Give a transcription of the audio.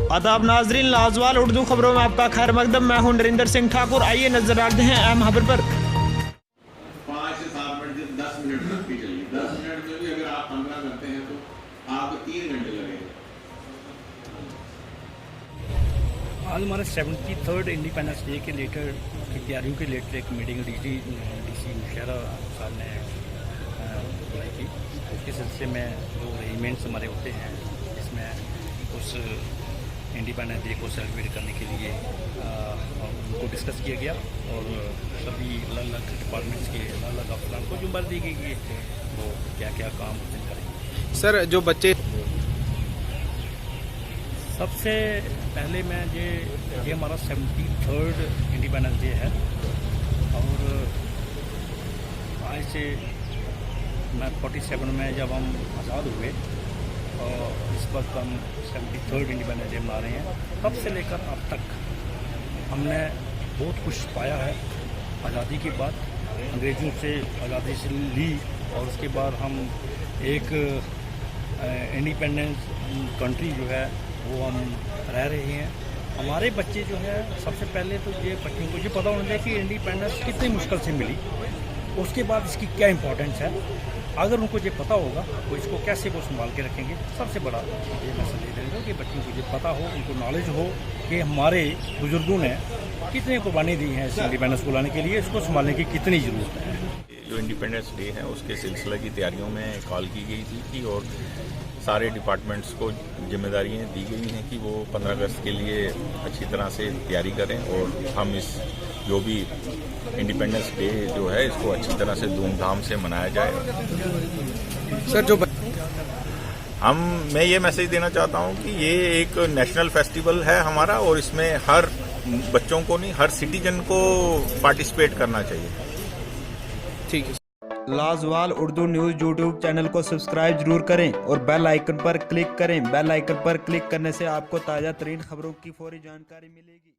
आदाब नाजरीन, लाजवाल उर्दू खबरों में आपका खैर मकदम। मैं हूं नरेंद्र सिंह ठाकुर। आइए नजर डालते हैं अहम खबर पर। 5 से 7 मिनट 10 मिनट तक भी चलिए। 10 मिनट में भी अगर आप 15 करते हैं तो आपको 3 घंटे लगेंगे। आज हमारे 73rd इंडिपेंडेंस डे के लेकर की तैयारियों के लेकर एक मीटिंग डीसी मुशर्रा साहब ने बुलाई थी। उसके सिलसिले में जो अरेंजमेंट्स हमारे होते हैं, इसमें उस इंडिपेंडेंस डे को सेलिब्रेट करने के लिए उनको डिस्कस किया गया और सभी अलग अलग डिपार्टमेंट्स के अलग अलग अफसरान को जुम्मन दी गई कि वो क्या क्या काम उस दिन करेंगे। सर, जो बच्चे सबसे पहले मैं ये हमारा 73rd इंडिपेंडेंस डे है और आज से मैं 47 में जब हम आज़ाद हुए और इस वक्त हम 73rd इंडिपेंडेंस डे मना रहे हैं। तब से लेकर अब तक हमने बहुत कुछ पाया है। आज़ादी के बाद अंग्रेज़ों से आज़ादी से ली और उसके बाद हम एक इंडिपेंडेंस कंट्री जो है वो हम रह रहे हैं। हमारे बच्चे जो है सबसे पहले तो ये बच्चों को ये पता होना चाहिए कि इंडिपेंडेंस कितनी मुश्किल से मिली, उसके बाद इसकी क्या इम्पोर्टेंस है। अगर उनको ये पता होगा तो इसको कैसे वो संभाल के रखेंगे। सबसे बड़ा ये मैसेज दे देंगे कि बच्चों को ये पता हो, उनको नॉलेज हो कि हमारे बुजुर्गों ने कितनी कुर्बानी दी है इस इंडिपेंडेंस को लाने के लिए, इसको संभालने की कितनी ज़रूरत है। जो इंडिपेंडेंस डे है उसके सिलसिले की तैयारियों में कॉल की गई थी और सारे डिपार्टमेंट्स को जिम्मेदारियां दी गई हैं कि वो 15 अगस्त के लिए अच्छी तरह से तैयारी करें और हम इस जो भी इंडिपेंडेंस डे जो है इसको अच्छी तरह से धूमधाम से मनाया जाए। सर, जो मैं ये मैसेज देना चाहता हूँ कि ये एक नेशनल फेस्टिवल है हमारा और इसमें हर बच्चों को नहीं, हर सिटीजन को पार्टिसिपेट करना चाहिए। ठीक है। लाजवाल उर्दू न्यूज़ यूट्यूब चैनल को सब्सक्राइब जरूर करें और बेल आइकन पर क्लिक करें। बेल आइकन पर क्लिक करने से आपको ताज़ा तरीन खबरों की फौरी जानकारी मिलेगी।